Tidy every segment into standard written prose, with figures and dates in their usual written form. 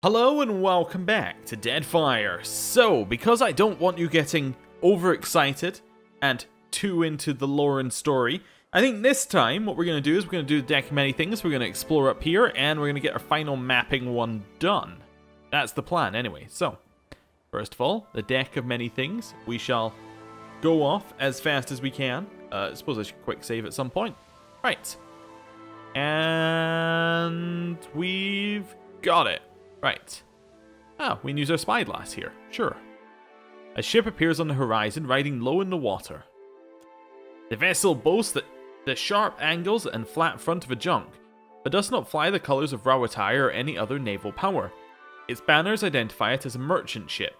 Hello and welcome back to Deadfire. So, because I don't want you getting overexcited and too into the lore and story, I think this time what we're going to do is we're going to do the deck of many things, we're going to explore up here, and we're going to get our final mapping one done. That's the plan anyway. So, first of all, the deck of many things. We shall go off as fast as we can. I suppose I should quick save at some point. Right. And we've got it. Right. Ah, we can use our spyglass here. Sure. A ship appears on the horizon, riding low in the water. The vessel boasts the sharp angles and flat front of a junk, but does not fly the colours of raw attire or any other naval power. Its banners identify it as a merchant ship.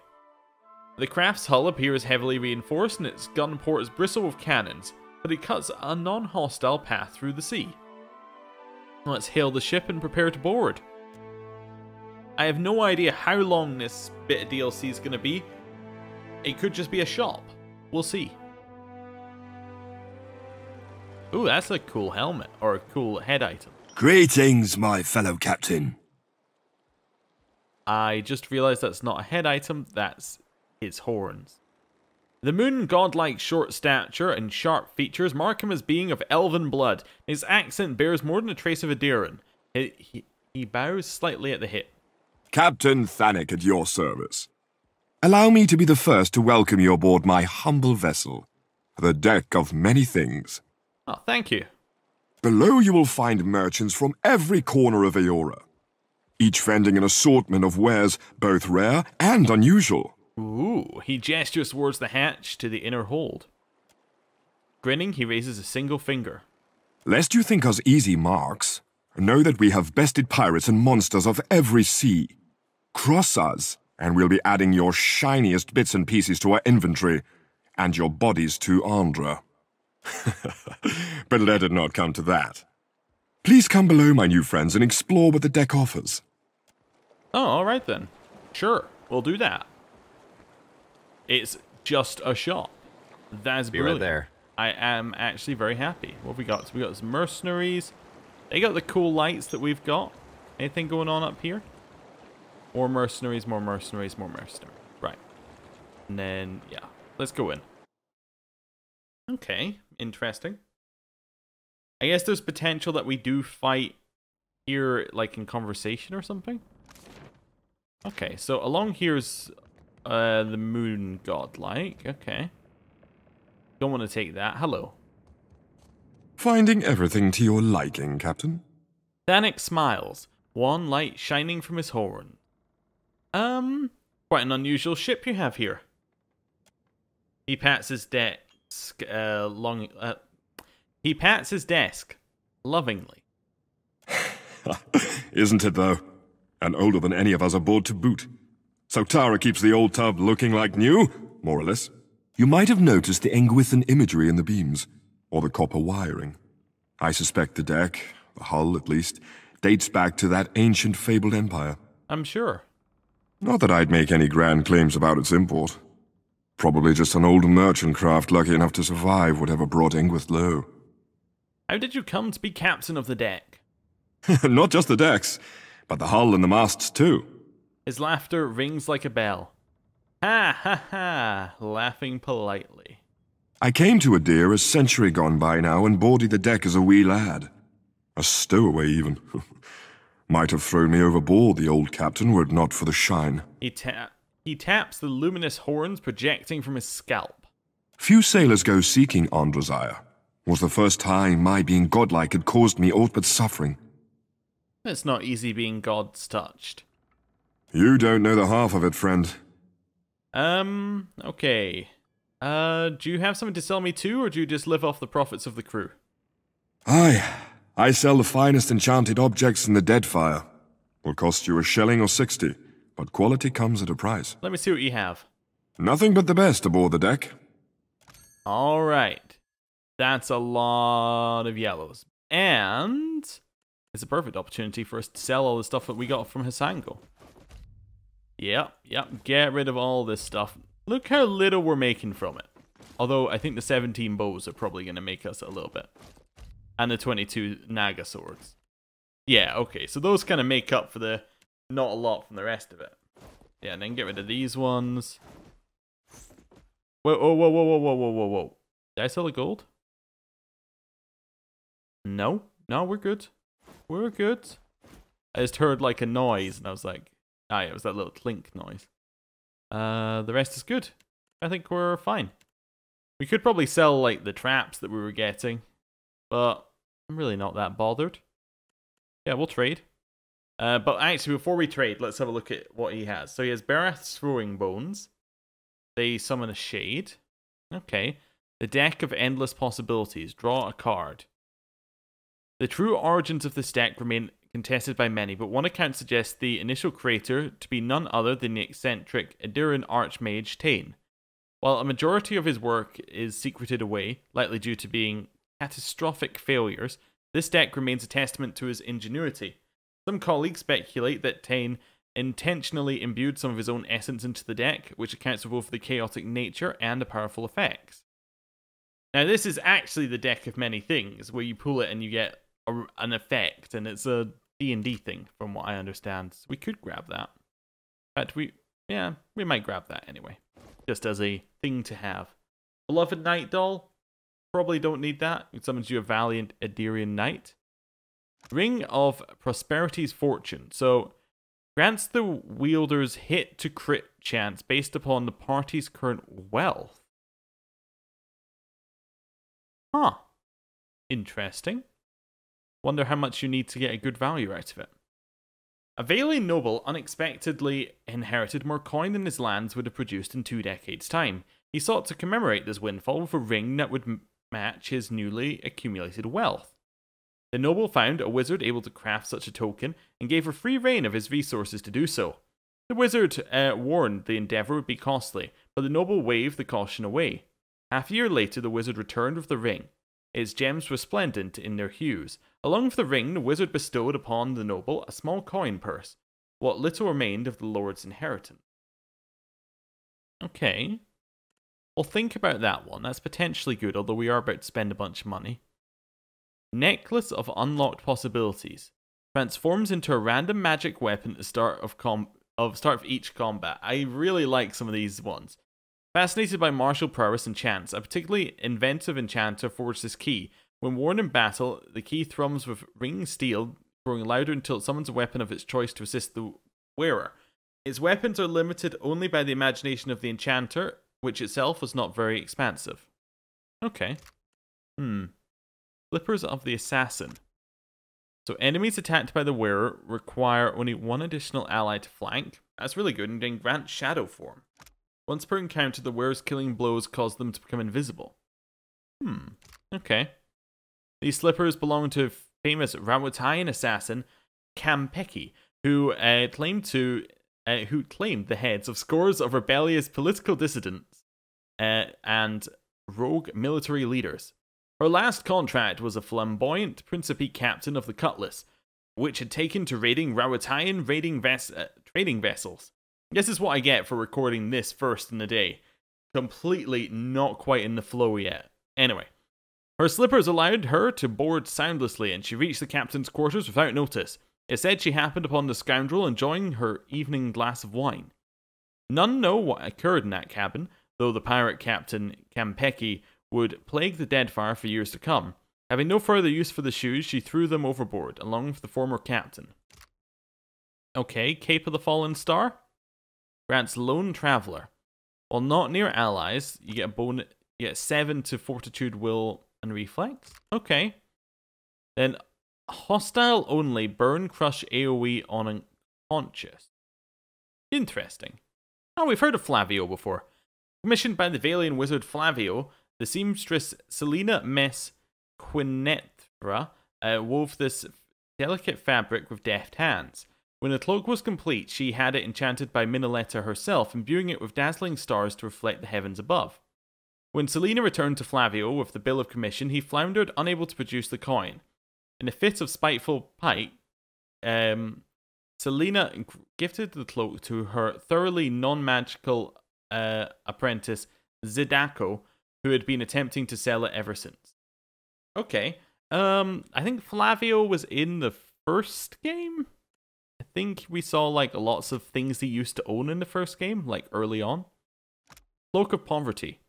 The craft's hull appears heavily reinforced and its gun ports bristle with cannons, but it cuts a non-hostile path through the sea. Let's hail the ship and prepare to board. I have no idea how long this bit of DLC is going to be. It could just be a shop. We'll see. Ooh, that's a cool helmet, or a cool head item. Greetings, my fellow captain. I just realized that's not a head item, that's his horns. The moon godlike short stature and sharp features mark him as being of elven blood. His accent bears more than a trace of Adiran. He bows slightly at the hip. Captain Thanik at your service. Allow me to be the first to welcome you aboard my humble vessel, the deck of many things. Oh, thank you. Below you will find merchants from every corner of Aora, each vending an assortment of wares both rare and unusual. Ooh, he gestures towards the hatch to the inner hold. Grinning, he raises a single finger. Lest you think us easy marks, know that we have bested pirates and monsters of every sea. Cross us, and we'll be adding your shiniest bits and pieces to our inventory, and your bodies to Andra. But let it not come to that. Please come below, my new friends, and explore what the deck offers. Oh, alright then. Sure, we'll do that. It's just a shop. That is brilliant. Right there. I am actually very happy. What have we got? So we got some mercenaries. They got the cool lights that we've got. Anything going on up here? More mercenaries, more mercenaries, more mercenaries. Right. And then, yeah. Let's go in. Okay. Interesting. I guess there's potential that we do fight here, like in conversation or something. Okay, so along here's the moon godlike. Okay. Don't want to take that. Hello. Finding everything to your liking, Captain? Thanik smiles, one light shining from his horn. Quite an unusual ship you have here. He pats his desk, he pats his desk, lovingly. Isn't it, though? And older than any of us aboard to boot. So Tara keeps the old tub looking like new, more or less. You might have noticed the Engwithan imagery in the beams, or the copper wiring. I suspect the deck, the hull at least, dates back to that ancient fabled empire. I'm sure. Not that I'd make any grand claims about its import. Probably just an old merchant craft lucky enough to survive whatever brought Engwith low. How did you come to be captain of the deck? Not just the decks, but the hull and the masts too. His laughter rings like a bell. Ha ha ha, laughing politely. I came to Adir a century gone by now and boarded the deck as a wee lad. A stowaway even. Might have thrown me overboard, the old captain, were it not for the shine. He taps the luminous horns projecting from his scalp. Few sailors go seeking Andrazire. Was the first time my being godlike had caused me aught but suffering. It's not easy being God's touched. You don't know the half of it, friend. Okay. Do you have something to sell me too, or do you just live off the profits of the crew? Aye, I sell the finest enchanted objects in the Deadfire. Will cost you a shilling or 60, but quality comes at a price. Let me see what you have. Nothing but the best aboard the deck. Alright. That's a lot of yellows. And it's a perfect opportunity for us to sell all the stuff that we got from Hisango. Yep, get rid of all this stuff. Look how little we're making from it. Although I think the 17 bows are probably going to make us a little bit. And the 22 Naga swords. Yeah, okay, so those kind of make up for the not a lot from the rest of it. Yeah, and then get rid of these ones. Whoa, whoa, whoa, whoa, whoa, whoa, whoa, whoa, whoa. Did I sell the gold? No. No, we're good. We're good. I just heard like a noise, and I was like, ah, yeah, it was that little clink noise. The rest is good. I think we're fine. We could probably sell like the traps that we were getting, but I'm really not that bothered. Yeah, we'll trade. But actually, before we trade, let's have a look at what he has. So he has Barath's throwing bones. They summon a shade. Okay. The deck of endless possibilities. Draw a card. The true origins of this deck remain contested by many, but one account suggests the initial creator to be none other than the eccentric Adiran Archmage Tane. While a majority of his work is secreted away, likely due to being catastrophic failures, this deck remains a testament to his ingenuity. Some colleagues speculate that Tane intentionally imbued some of his own essence into the deck, which accounts for both the chaotic nature and the powerful effects. Now, this is actually the deck of many things, where you pull it and you get an effect, and it's a D&D thing, from what I understand. So we could grab that. In fact, we might grab that anyway, just as a thing to have. Beloved Knight Doll, probably don't need that. It summons you a Valiant Adirian Knight. Ring of Prosperity's Fortune. So, grants the wielder's hit to crit chance based upon the party's current wealth. Huh. Interesting. Wonder how much you need to get a good value out of it. A Valian noble unexpectedly inherited more coin than his lands would have produced in 2 decades' time. He sought to commemorate this windfall with a ring that would match his newly accumulated wealth. The noble found a wizard able to craft such a token and gave her free reign of his resources to do so. The wizard warned the endeavor would be costly, but the noble waved the caution away. Half a year later, the wizard returned with the ring. Its gems resplendent in their hues. Along with the ring, the wizard bestowed upon the noble a small coin purse, what little remained of the lord's inheritance. Okay. Well, think about that one. That's potentially good, although we are about to spend a bunch of money. Necklace of Unlocked Possibilities. Transforms into a random magic weapon at the start of each combat. I really like some of these ones. Fascinated by martial prowess and chance, a particularly inventive enchanter forged this key. When worn in battle, the key thrums with ringing steel, growing louder until it summons a weapon of its choice to assist the wearer. Its weapons are limited only by the imagination of the enchanter, which itself was not very expansive. Okay. Slippers of the Assassin. So enemies attacked by the wearer require only one additional ally to flank. That's really good, and then grant shadow form. Once per encounter, the wearer's killing blows cause them to become invisible. Okay. These slippers belong to famous Rawatayan assassin Kampeki, who claimed the heads of scores of rebellious political dissidents and rogue military leaders. Her last contract was a flamboyant Principe captain of the Cutlass, which had taken to raiding Rawatayan trading vessels. This is what I get for recording this first in the day. Completely not quite in the flow yet. Anyway, her slippers allowed her to board soundlessly, and she reached the captain's quarters without notice. It said she happened upon the scoundrel enjoying her evening glass of wine. None know what occurred in that cabin, though the pirate captain Kampeki would plague the Deadfire for years to come. Having no further use for the shoes, she threw them overboard, along with the former captain. Okay, Cape of the Fallen Star. Grants Lone Traveler. While not near allies, you get a bonus. You get 7 to Fortitude, Will, and Reflex. Okay. Then hostile only. Burn, crush, AoE on unconscious. Interesting. Oh, we've heard of Flavio before. Commissioned by the Valian wizard Flavio, the seamstress Selena Mess Quinethra wove this delicate fabric with deft hands. When the cloak was complete, she had it enchanted by Minoletta herself, imbuing it with dazzling stars to reflect the heavens above. When Selena returned to Flavio with the bill of commission, he floundered, unable to produce the coin. In a fit of spiteful pique, Selena gifted the cloak to her thoroughly non-magical apprentice, Zidako, who had been attempting to sell it ever since. Okay. I think Flavio was in the first game? I think we saw like lots of things he used to own in the first game, like early on. Cloak of Poverty.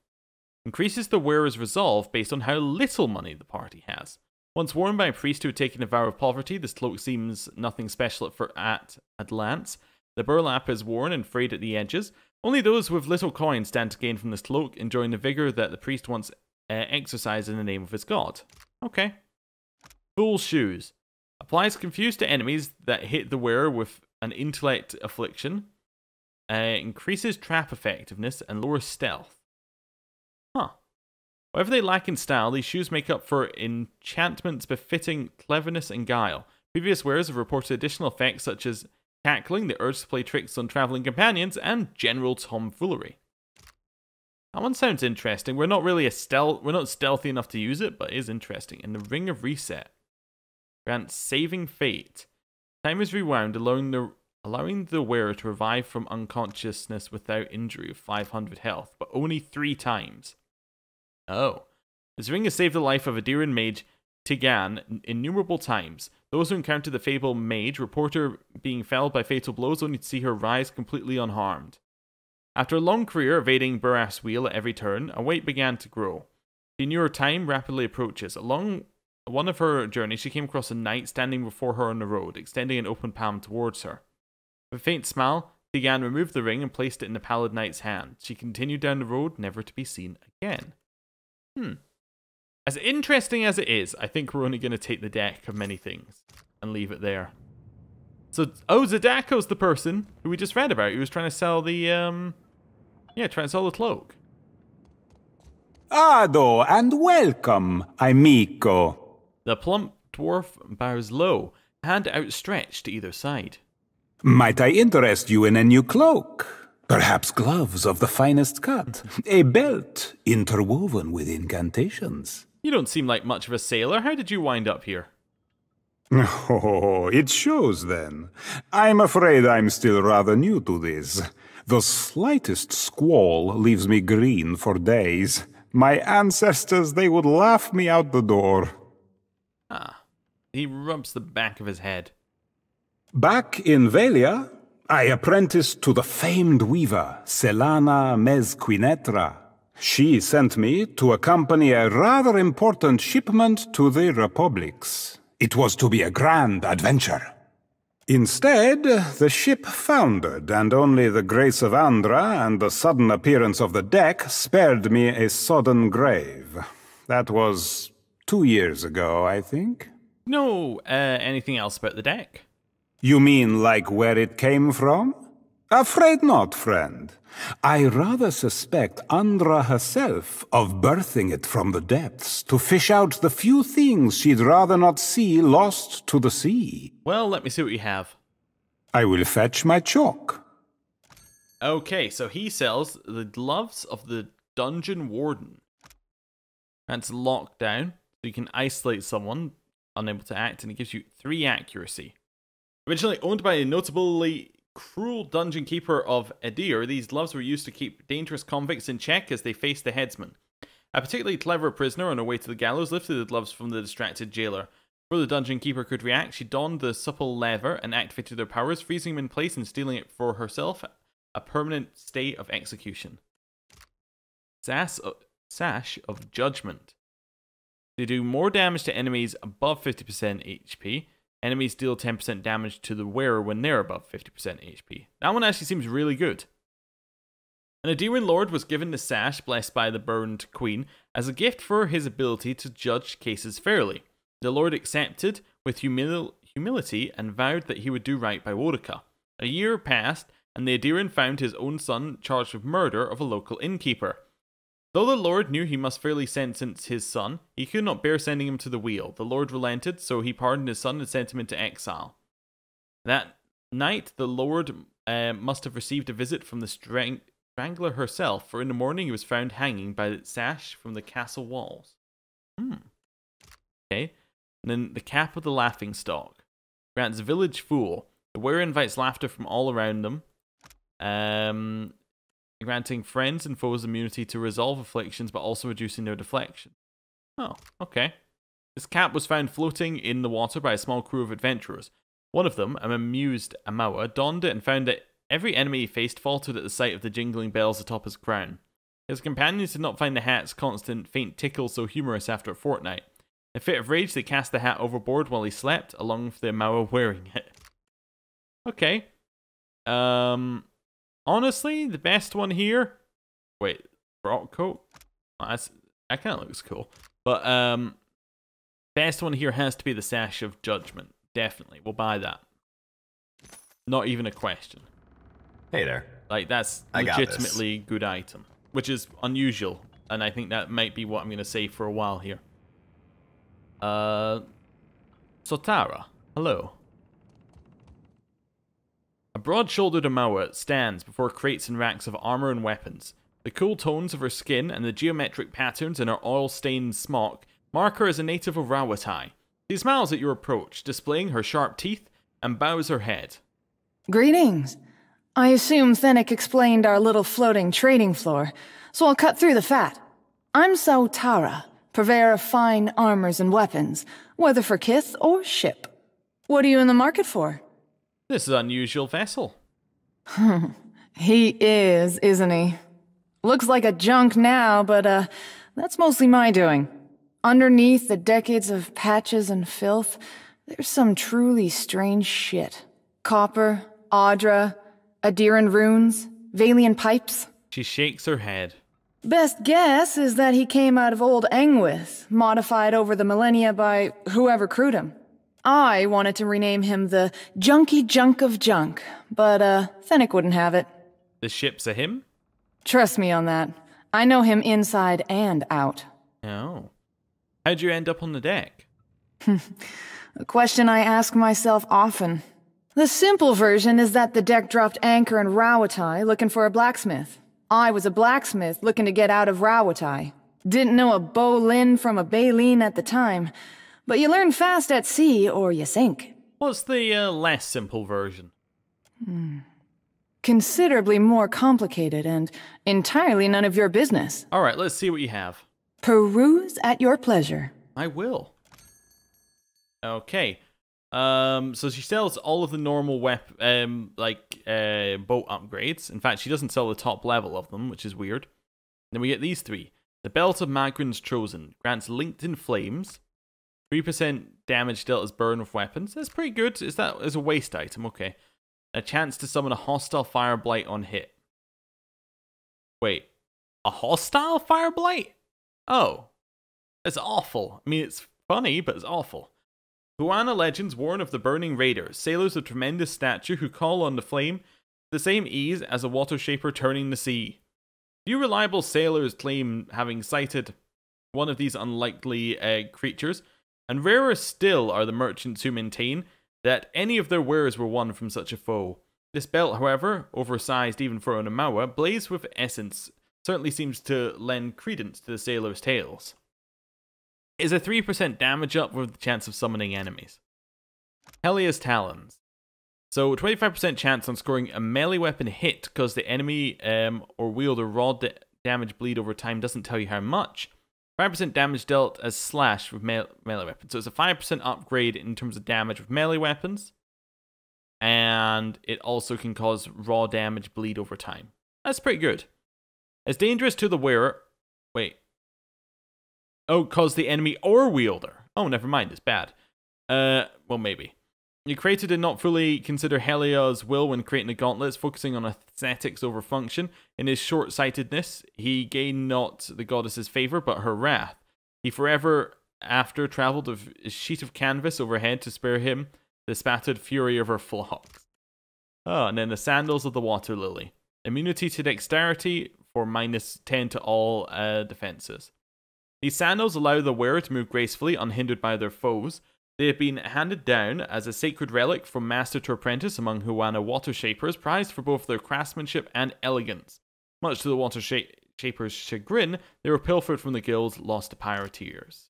Increases the wearer's resolve based on how little money the party has. Once worn by a priest who had taken a vow of poverty, this cloak seems nothing special at a glance. The burlap is worn and frayed at the edges. Only those with little coin stand to gain from this cloak, enjoying the vigor that the priest once exercised in the name of his god. Okay. Fool's Shoes. Applies confuse to enemies that hit the wearer with an intellect affliction. Increases trap effectiveness and lowers stealth. Huh. Whatever they lack in style, these shoes make up for enchantments befitting cleverness and guile. Previous wearers have reported additional effects such as cackling, the urge to play tricks on traveling companions, and general tomfoolery. That one sounds interesting. We're not really we're not stealthy enough to use it, but it is interesting. And the Ring of Reset grants saving fate. Time is rewound, allowing the wearer to revive from unconsciousness without injury with 500 health, but only 3 times. Oh. This ring has saved the life of Adiran mage Tigan innumerable times. Those who encounter the fabled mage report her being felled by fatal blows only to see her rise completely unharmed. After a long career evading Baraf's wheel at every turn, a weight began to grow. She knew her time rapidly approaches. Along one of her journeys, she came across a knight standing before her on the road, extending an open palm towards her. With a faint smile, Tigan removed the ring and placed it in the pallid knight's hand. She continued down the road, never to be seen again. As interesting as it is, I think we're only going to take the deck of many things and leave it there. So, Zadako's the person who we just read about. He was trying to sell the, trying to sell the cloak. Ado, and welcome, amico. The plump dwarf bows low, hand outstretched to either side. Might I interest you in a new cloak? Perhaps gloves of the finest cut. A belt interwoven with incantations. You don't seem like much of a sailor. How did you wind up here? Oh, it shows then. I'm afraid I'm still rather new to this. The slightest squall leaves me green for days. My ancestors, they would laugh me out the door. Ah, he rubs the back of his head. Back in Velia, I apprenticed to the famed weaver, Selana Mezquinetra. She sent me to accompany a rather important shipment to the Republics. It was to be a grand adventure. Instead, the ship foundered, and only the grace of Andra and the sudden appearance of the deck spared me a sodden grave. That was 2 years ago, I think. No, anything else about the deck? You mean like where it came from? Afraid not, friend. I rather suspect Andra herself of birthing it from the depths to fish out the few things she'd rather not see lost to the sea. Well, let me see what you have. I will fetch my chalk. Okay, so he sells the gloves of the Dungeon Warden. That's locked down, so you can isolate someone unable to act, and it gives you 3 accuracy. Originally owned by a notably cruel dungeon keeper of Edir, these gloves were used to keep dangerous convicts in check as they faced the headsman. A particularly clever prisoner on her way to the gallows lifted the gloves from the distracted jailer. Before the dungeon keeper could react, she donned the supple lever and activated their powers, freezing him in place and stealing it for herself, a permanent stay of execution. Sash of Judgment. They do more damage to enemies above 50% HP. Enemies deal 10% damage to the wearer when they're above 50% HP. That one actually seems really good. An Adiran lord was given the sash, blessed by the burned queen, as a gift for his ability to judge cases fairly. The lord accepted with humility and vowed that he would do right by Wodaka. A year passed, and the Adiran found his own son charged with murder of a local innkeeper. Though the lord knew he must fairly sentence his son, he could not bear sending him to the wheel. The lord relented, so he pardoned his son and sent him into exile. That night, the lord must have received a visit from the strangler herself, for in the morning he was found hanging by the sash from the castle walls. Okay. And then the cap of the laughingstock grants village fool. The wearer invites laughter from all around them. Granting friends and foes immunity to resolve afflictions, but also reducing their deflection. Oh, okay. This cap was found floating in the water by a small crew of adventurers. One of them, an amused Amawa, donned it and found that every enemy he faced faltered at the sight of the jingling bells atop his crown. His companions did not find the hat's constant faint tickle so humorous after a fortnight. In a fit of rage, they cast the hat overboard while he slept, along with the Amawa wearing it. Okay. Honestly, the best one here... Wait, frock coat? Oh, that kind of looks cool. But, best one here has to be the Sash of Judgment. Definitely, we'll buy that. Not even a question. Hey there. Like, that's legitimately good item. Which is unusual. And I think that might be what I'm going to say for a while here. Sotara, hello. A broad-shouldered Amawa stands before crates and racks of armor and weapons. The cool tones of her skin and the geometric patterns in her oil-stained smock mark her as a native of Rawatai. She smiles at your approach, displaying her sharp teeth, and bows her head. Greetings. I assume Fennec explained our little floating trading floor, so I'll cut through the fat. I'm Sotara, purveyor of fine armors and weapons, whether for kith or ship. What are you in the market for? This is an unusual vessel. He is, isn't he? Looks like a junk now, but that's mostly my doing. Underneath the decades of patches and filth, there's some truly strange shit. Copper, Audra, Adiran runes, Valian pipes. She shakes her head. Best guess is that he came out of old Engwith, modified over the millennia by whoever crewed him. I wanted to rename him the Junky Junk of Junk, but Fennec wouldn't have it. The ship's a him? Trust me on that. I know him inside and out. Oh. How'd you end up on the deck? A question I ask myself often. The simple version is that the deck dropped anchor in Rawatai looking for a blacksmith. I was a blacksmith looking to get out of Rawatai. Didn't know a Bolin from a Baleen at the time, but you learn fast at sea or you sink. What's the less simple version? Considerably more complicated and entirely none of your business. Alright, let's see what you have. Peruse at your pleasure. I will. Okay. So she sells all of the normal boat upgrades. In fact, she doesn't sell the top level of them, which is weird. Then we get these three. The Belt of Magrin's Chosen grants linked in flames. 3% damage dealt as burn with weapons. That's pretty good. Is that as a waste item? Okay. A chance to summon a hostile fire blight on hit. Wait. A hostile fire blight? Oh. It's awful. I mean, it's funny, but it's awful. Huana legends warn of the burning raiders, sailors of tremendous stature who call on the flame with the same ease as a water shaper turning the sea. Few reliable sailors claim having sighted one of these unlikely creatures, and rarer still are the merchants who maintain that any of their wares were won from such a foe. This belt, however, oversized even for an Amawa, blazed with essence, certainly seems to lend credence to the sailors' tales. It is a 3% damage up with the chance of summoning enemies. Helia's Talons. So 25% chance on scoring a melee weapon hit because the enemy or wielder raw damage bleed over time doesn't tell you how much. 5% damage dealt as slash with melee weapons. So it's a 5% upgrade in terms of damage with melee weapons. And it also can cause raw damage bleed over time. That's pretty good. It's dangerous to the wearer. Wait. Oh, cause the enemy or wielder. Oh, never mind. It's bad. Well, maybe. The creator did not fully consider Helia's will when creating the gauntlets, focusing on aesthetics over function. In his short-sightedness, he gained not the goddess's favor, but her wrath. He forever after traveled with a sheet of canvas overhead to spare him the spattered fury of her flocks. Oh, and then the sandals of the water lily. Immunity to dexterity for -10 to all defenses. These sandals allow the wearer to move gracefully, unhindered by their foes. They have been handed down as a sacred relic from master to apprentice among Huana water shapers, prized for both their craftsmanship and elegance. Much to the water shapers' chagrin, they were pilfered from the guilds lost to privateers.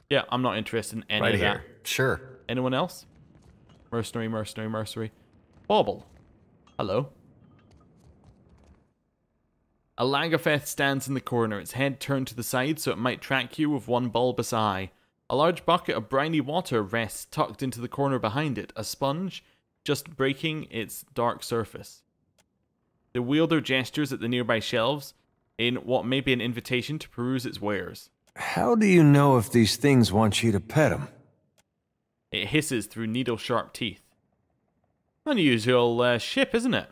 Yeah, I'm not interested in any of that. Sure. Anyone else? Mercenary. Bauble. Hello. A Lagafeth stands in the corner, its head turned to the side so it might track you with one bulbous eye. A large bucket of briny water rests tucked into the corner behind it, a sponge just breaking its dark surface. The wielder gestures at the nearby shelves in what may be an invitation to peruse its wares. How do you know if these things want you to pet them? It hisses through needle-sharp teeth. Unusual ship, isn't it?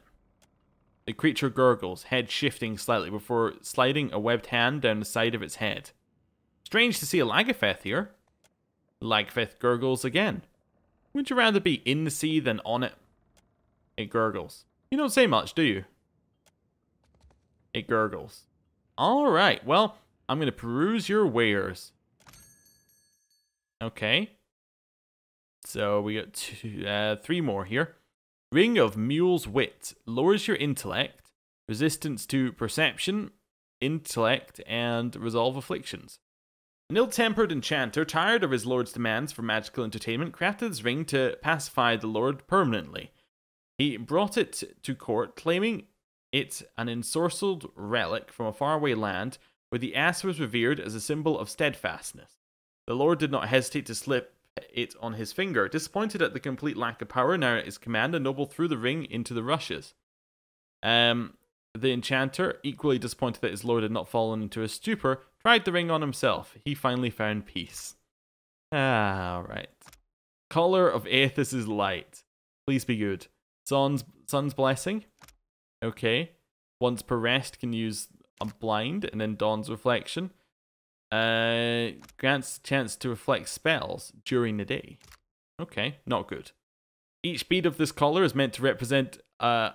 The creature gurgles, head shifting slightly before sliding a webbed hand down the side of its head. Strange to see a Lagafeth here. The Lagafeth gurgles again. Would you rather be in the sea than on it? It gurgles. You don't say much, do you? It gurgles. Alright, well, I'm going to peruse your wares. Okay. So we got 3 more here. Ring of Mule's Wit. Lowers your intellect, resistance to perception, intellect, and resolve afflictions. An ill-tempered enchanter, tired of his lord's demands for magical entertainment, crafted this ring to pacify the lord permanently. He brought it to court, claiming it an ensorcelled relic from a faraway land where the ass was revered as a symbol of steadfastness. The lord did not hesitate to slip it on his finger. Disappointed at the complete lack of power now at his command, the noble threw the ring into the rushes. The enchanter, equally disappointed that his lord had not fallen into a stupor, tried the ring on himself. He finally found peace. Right. Collar of Aethys' light. Please be good. Sun's blessing. Okay. Once per rest can use a blind, and then Dawn's reflection. Grants chance to reflect spells during the day. Okay, not good. Each bead of this collar is meant to represent a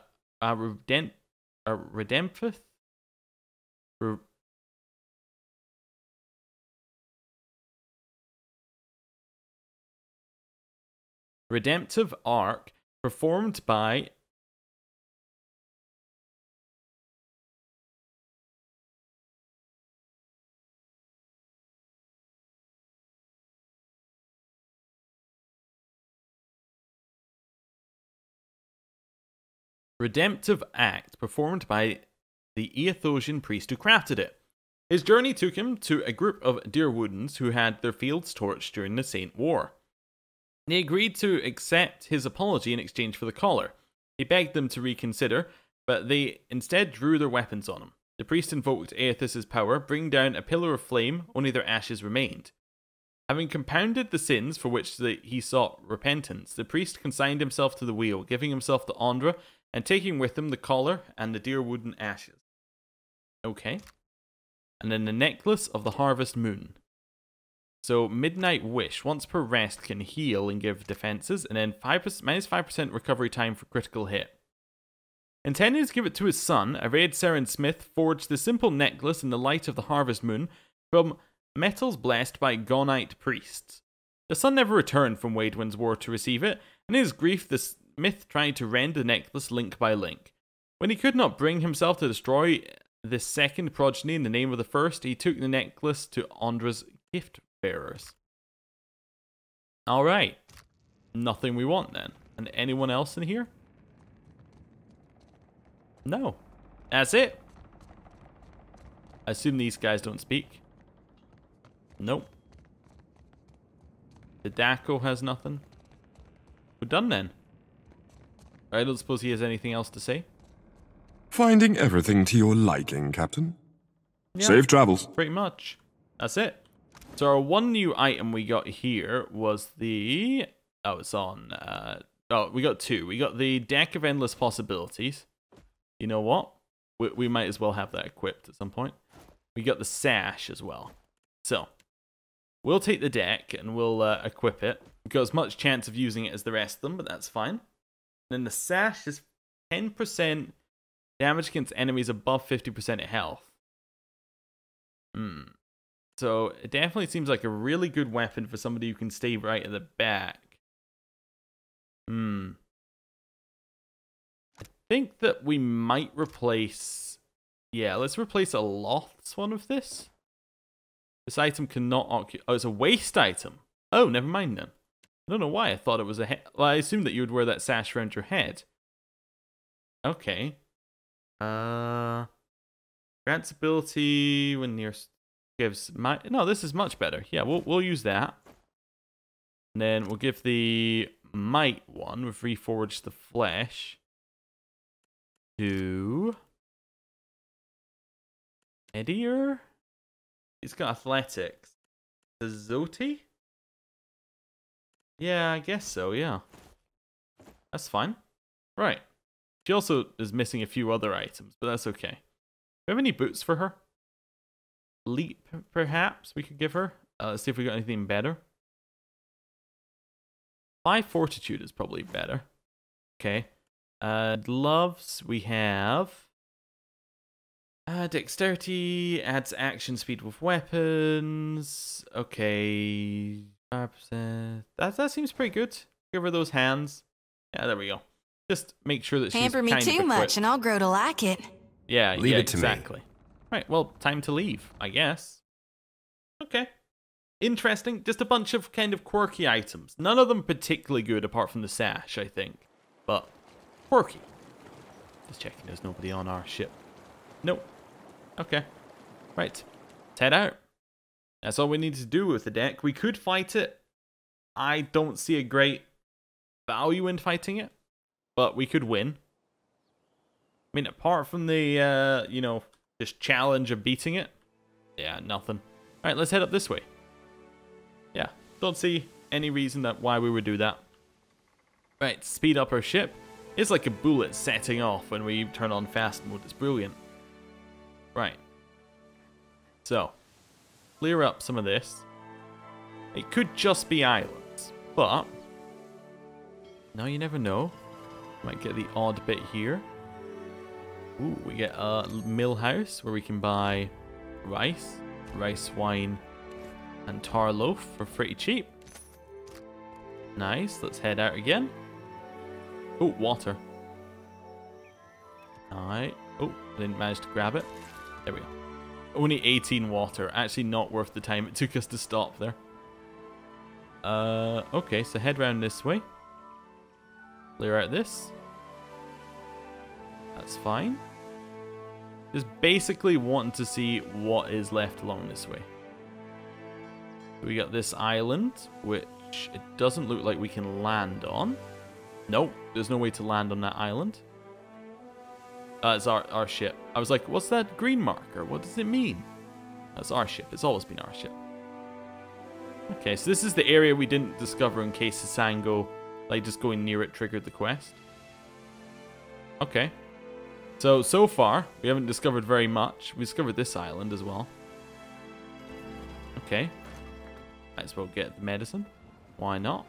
redemptive arc performed by redemptive act performed by the Aethosian priest who crafted it. His journey took him to a group of Deerwoodens who had their fields torched during the Saint War. They agreed to accept his apology in exchange for the collar. He begged them to reconsider, but they instead drew their weapons on him. The priest invoked Aethys' power, bringing down a pillar of flame. Only their ashes remained. Having compounded the sins for which he sought repentance, the priest consigned himself to the wheel, giving himself to Andra and taking with him the collar and the Deerwooden ashes. Okay. And then the necklace of the harvest moon. So Midnight Wish, once per rest, can heal and give defenses, and then minus 5% recovery time for critical hit. Intending to give it to his son, Araid Seren Smith forged the simple necklace in the light of the harvest moon from metals blessed by Gonite priests. The son never returned from Wadewin's War to receive it, and in his grief the Smith tried to rend the necklace link by link. When he could not bring himself to destroy the second progeny in the name of the first, he took the necklace to Andra's gift bearers. Alright. Nothing we want then. And anyone else in here? No. That's it. I assume these guys don't speak. Nope. The Daco has nothing. We're done then. I don't suppose he has anything else to say. Finding everything to your liking, Captain. Yeah, Safe travels. pretty much. That's it. So our one new item we got here was the... Oh, it's on... Oh, we got 2. We got the Deck of Endless Possibilities. You know what? We might as well have that equipped at some point. We got the Sash as well. So, we'll take the deck and we'll equip it. We've got as much chance of using it as the rest of them, but that's fine. Then the Sash is 10% damage against enemies above 50% health. So, it definitely seems like a really good weapon for somebody who can stay right at the back. I think that we might replace... Yeah, let's replace a Loth's one of this. This item cannot occupy... Oh, it's a waste item. Oh, never mind then. I don't know why I thought it was a... Well, I assumed that you would wear that sash around your head. Okay. Grants ability when near... Gives... No, this is much better. Yeah, we'll use that. And then we'll give the might one with reforge the flesh to Edier. He's got athletics. Zoti? Yeah, I guess so, yeah. That's fine. Right. She also is missing a few other items, but that's okay. Do we have any boots for her? Leap, perhaps, we could give her. Let's see if we got anything better. 5 fortitude is probably better. Okay. Gloves, we have... dexterity, adds action speed with weapons. Okay. 5%. That seems pretty good. Give her those hands. Yeah, there we go. Just make sure that she's Pamper me kind of too equipped. much and I'll grow to like it. Yeah, Leave yeah, it to me. exactly. Right, well, time to leave, I guess. Okay. Interesting. Just a bunch of kind of quirky items. None of them particularly good apart from the sash, I think. But quirky. Just checking there's nobody on our ship. Nope. Okay. Right. Let's head out. That's all we need to do with the deck. We could fight it. I don't see a great value in fighting it. But we could win. I mean, apart from the, you know, just challenge of beating it. Yeah, nothing. Alright, let's head up this way. Yeah, don't see any reason why we would do that. Right, speed up our ship. It's like a bullet setting off when we turn on fast mode. It's brilliant. Right. So, clear up some of this. It could just be islands, but now you never know. Might get the odd bit here. Ooh, we get a mill house where we can buy rice, wine, and tar loaf for pretty cheap. Nice, let's head out again. Oh, water. Alright. Oh, I didn't manage to grab it. There we go. Only 18 water. Actually not worth the time it took us to stop there. Okay, so head round this way. Clear out this. That's fine. Just basically wanting to see what is left along this way. We got this island, which it doesn't look like we can land on. Nope, there's no way to land on that island. It's our ship. I was like, what's that green marker? What does it mean? That's our ship. It's always been our ship. Okay, so this is the area we didn't discover in case Sasango, like just going near it, triggered the quest. Okay. So far, we haven't discovered very much. We discovered this island as well. Okay. Might as well get the medicine. Why not?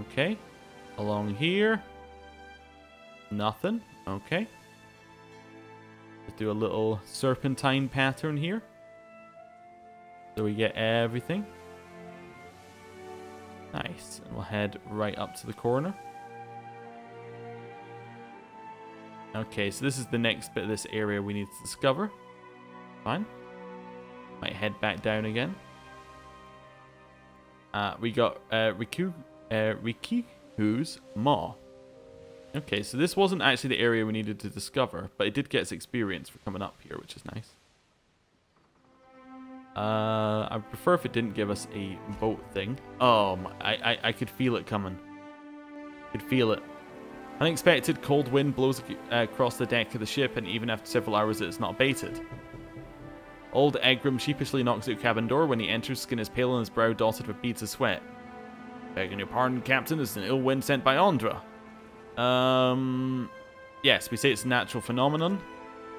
Okay. Along here. Nothing. Okay. Let's do a little serpentine pattern here. So we get everything. Nice. And we'll head right up to the corner. Okay, so this is the next bit of this area we need to discover. Fine. Might head back down again. We got Riku's Maw. Okay, so this wasn't actually the area we needed to discover, but it did get its experience for coming up here, which is nice. I would prefer if it didn't give us a boat thing. Oh, I could feel it coming. Could feel it. Unexpected cold wind blows across the deck of the ship, and even after several hours it is not abated. Old Egram sheepishly knocks at the cabin door. When he enters, skin is pale and his brow dotted with beads of sweat. Begging your pardon, Captain, it's an ill wind sent by Andra. Yes, we say it's a natural phenomenon,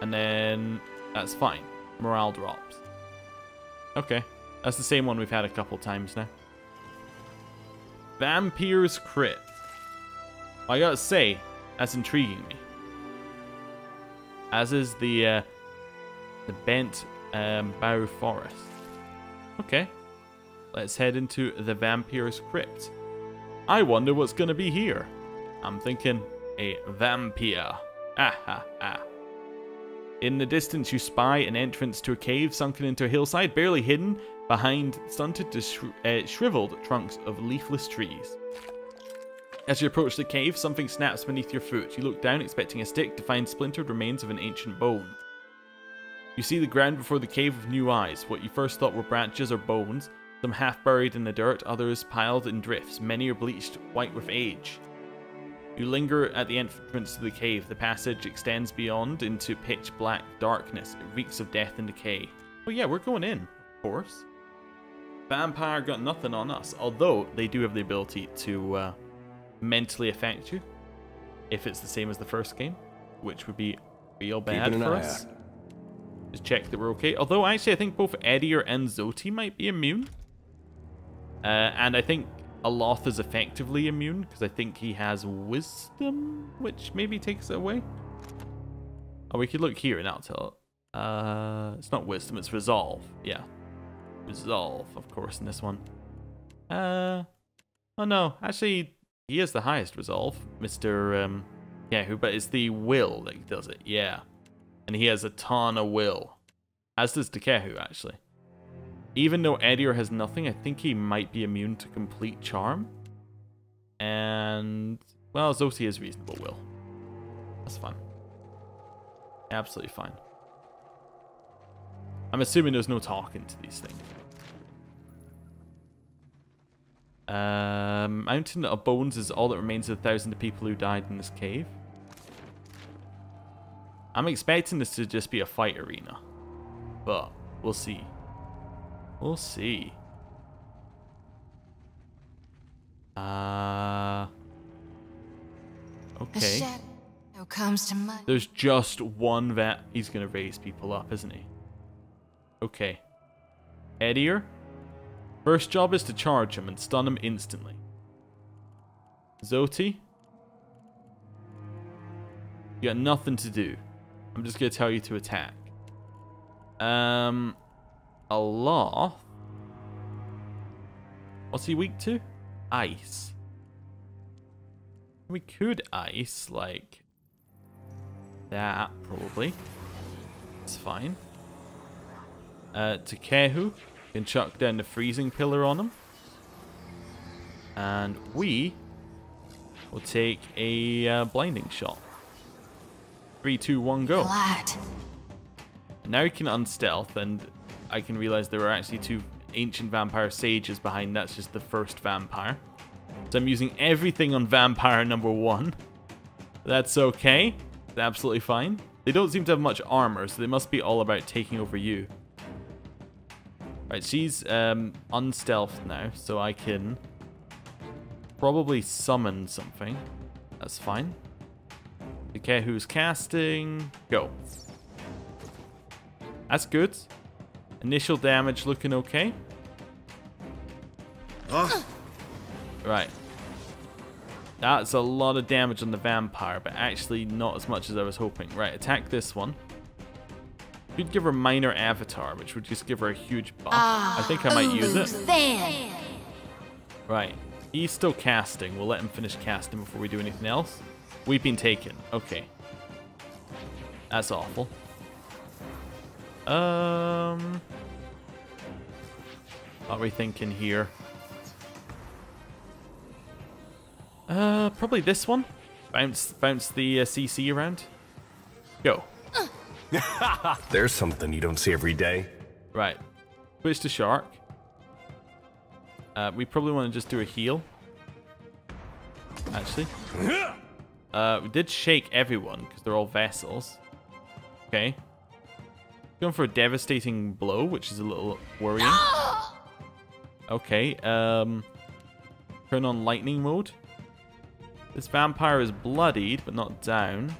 and then that's fine. Morale drops. Okay, that's the same one we've had a couple times now. Vampire's Crypt. I gotta say, that's intriguing me. As is the bent bough forest. Okay, let's head into the Vampire's Crypt. I wonder what's gonna be here. I'm thinking a vampire. Ah ha ha. In the distance, you spy an entrance to a cave sunken into a hillside, barely hidden behind stunted to shriveled trunks of leafless trees. As you approach the cave, something snaps beneath your foot. You look down, expecting a stick, to find splintered remains of an ancient bone. You see the ground before the cave with new eyes. What you first thought were branches or bones Some half buried in the dirt, others piled in drifts. Many are bleached white with age. You linger at the entrance to the cave. The passage extends beyond into pitch black darkness. It reeks of death and decay. Oh yeah, we're going in, of course. Vampire got nothing on us, although they do have the ability to mentally affect you if it's the same as the first game, which would be real bad for us. Just check that we're okay. Although actually I think both Edier and Zoti might be immune. And I think Aloth is effectively immune, because I think he has wisdom, which maybe takes it away. Oh, we could look here and that'll tell it. It's not wisdom, it's resolve. Yeah. Resolve, of course, in this one. Oh no, actually, he is the highest resolve, Mr. Kehu, but it's the will that does it, yeah. And he has a ton of will. As does Kehu, actually. Even though Edier has nothing, I think he might be immune to complete charm. And, well, Zoti is reasonable will. That's fine. Absolutely fine. I'm assuming there's no talking to these things. Mountain of Bones is all that remains of the 1,000 people who died in this cave. I'm expecting this to just be a fight arena. But, we'll see. We'll see. Okay. Comes to mind. There's just one vet. He's gonna raise people up, isn't he? Okay. Edier. First job is to charge him and stun him instantly. Zoti. You got nothing to do. I'm just gonna tell you to attack. Aloth. What's he weak to? Ice. We could ice, like that, probably. It's fine. Kehu can chuck down the freezing pillar on him. And we will take a blinding shot. 3, 2, 1, go. And now he can unstealth, and I can realize there are actually 2 ancient vampire sages behind. That's just the first vampire. So I'm using everything on vampire number 1. That's okay. It's absolutely fine. They don't seem to have much armor, so they must be all about taking over you. Right, she's unstealthed now, so I can probably summon something. That's fine. Okay, who's casting? Go. That's good. Initial damage looking okay. Right. That's a lot of damage on the vampire, but actually not as much as I was hoping. Right, attack this one. Could give her minor avatar, which would just give her a huge buff. I think I might use it. Right. He's still casting. We'll let him finish casting before we do anything else. Weeping taken. Okay. That's awful. What are we thinking here? Probably this one. Bounce the CC around. Go. There's something you don't see every day. Right. Switch to shark. We probably want to just do a heal. Actually. We did shake everyone because they're all vessels. Okay. Going for a devastating blow, which is a little worrying. Okay. Turn on lightning mode. This vampire is bloodied, but not down.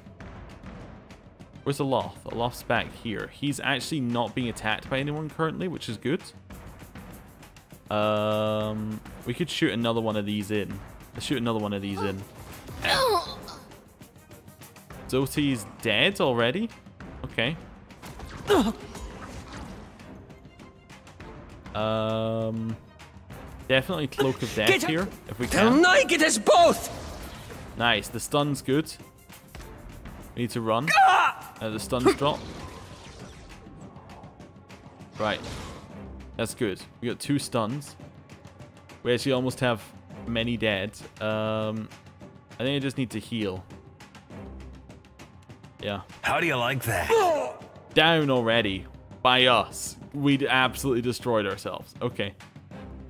Where's Aloth? Aloth's back here. He's actually not being attacked by anyone currently, which is good. We could shoot another one of these in. Let's shoot another one of these in. Zoti's dead already? Okay. Definitely Cloak of Death here, if we can. Get us both! Nice, the stun's good. We need to run. The stun's dropped. Right. That's good. We got 2 stuns. We actually almost have many dead. I think I just need to heal. Yeah. How do you like that? Down already. By us. We'd absolutely destroyed ourselves. Okay.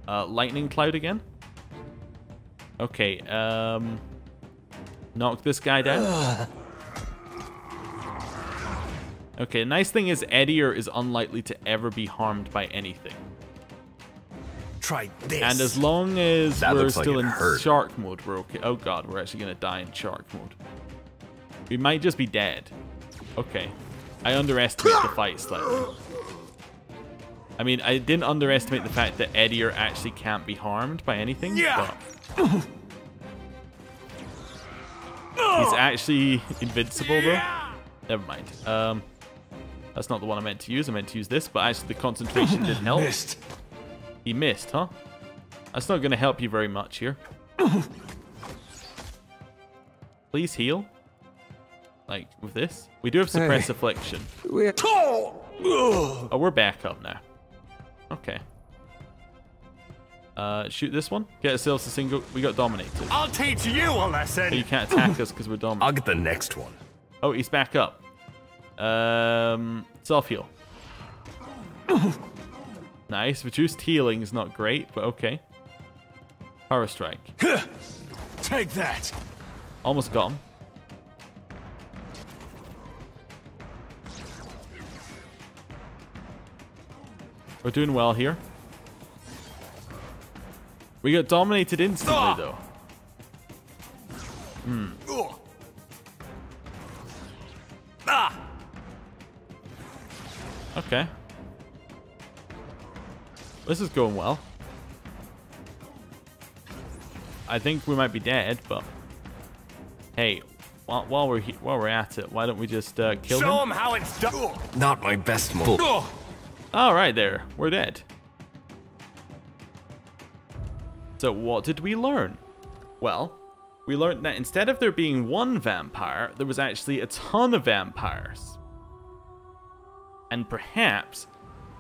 Lightning cloud again. Okay, knock this guy down. Okay, the nice thing is Edier is unlikely to ever be harmed by anything. Try this. And as long as we're still in hurt. shark mode, we're okay. Oh god, we're actually gonna die in shark mode. We might just be dead. Okay. I underestimated the fight slightly. I mean, I didn't underestimate the fact that Edier actually can't be harmed by anything, but he's actually invincible though. Never mind. That's not the one I meant to use. I meant to use this, but actually the concentration didn't help. He missed, huh? That's not going to help you very much here. Please heal. Like, with this. We do have suppress affliction. Oh, we're back up now. Okay. Shoot this one. Get ourselves a single. We got dominated. I'll teach you a lesson. So you can't attack us because we're dominated. I'll get the next one. Oh, he's back up. Self-heal. Nice. Reduced healing is not great, but okay. Power strike. Take that. Almost got him. We're doing well here. We got dominated instantly, though. Okay. This is going well. I think we might be dead, but hey, while we're at it, why don't we just kill him? Show him how it's done. Not my best move. All right, there, we're dead. So what did we learn? Well, we learned that instead of there being one vampire, there was actually a ton of vampires. And perhaps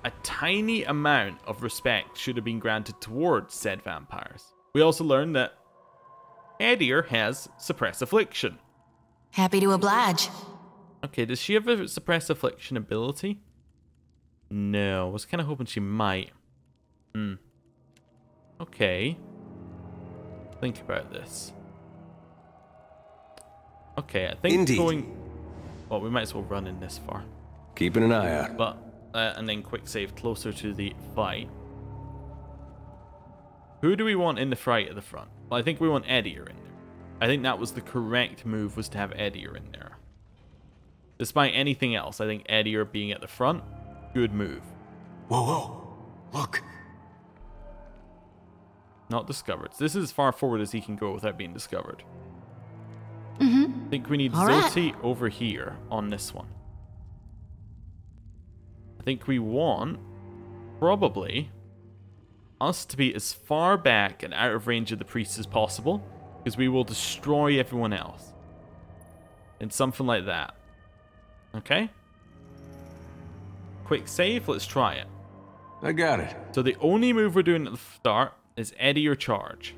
a tiny amount of respect should have been granted towards said vampires. We also learned that Edier has suppress affliction. Happy to oblige. Okay, does she have a suppress affliction ability? No, I was kind of hoping she might. Okay. Think about this. Okay, I think Indeed. going... Well, we might as well run in this far. Keeping an eye out. But, and then quick save closer to the fight. Who do we want in the fight at the front? Well, I think we want Edier in there. I think that was the correct move, was to have Edier in there. Despite anything else, I think Edier being at the front, good move. Whoa, look. Not discovered. This is as far forward as he can go without being discovered. I think we need Zoti over here on this one. I think we want, probably, us to be as far back and out of range of the priests as possible, because we will destroy everyone else. And something like that. Okay? Quick save, let's try it. I got it. So the only move we're doing at the start is Edier charge.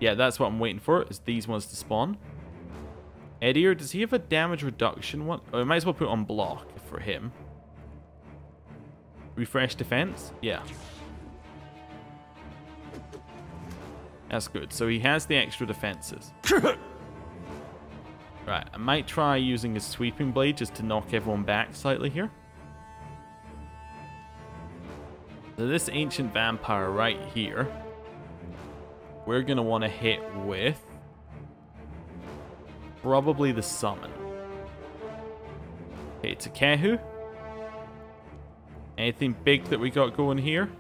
Yeah, that's what I'm waiting for, is these ones to spawn. Edier, does he have a damage reduction one? Oh, I might as well put on block for him. Refresh defense? Yeah. That's good. So he has the extra defenses. Right, I might try using his sweeping blade just to knock everyone back slightly here. So this ancient vampire right here, we're going to want to hit with probably the summon. Okay, Takehu. Anything big that we got going here?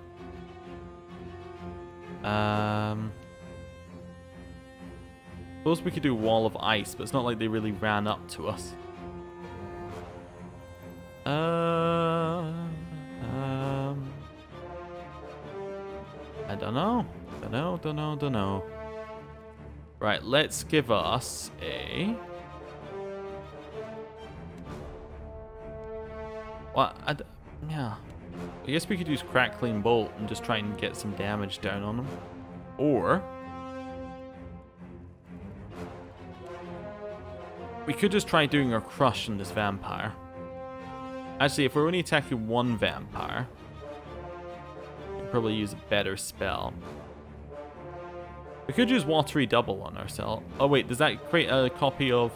Suppose we could do Wall of Ice, but it's not like they really ran up to us. I don't know. Don't know. Right, let's give us a... What? Yeah. I guess we could use Crackling Bolt and just try and get some damage down on them. Or... we could just try doing our crush on this vampire. Actually, if we're only attacking one vampire, we could probably use a better spell. We could use Watery Double on ourselves. Oh wait, does that create a copy of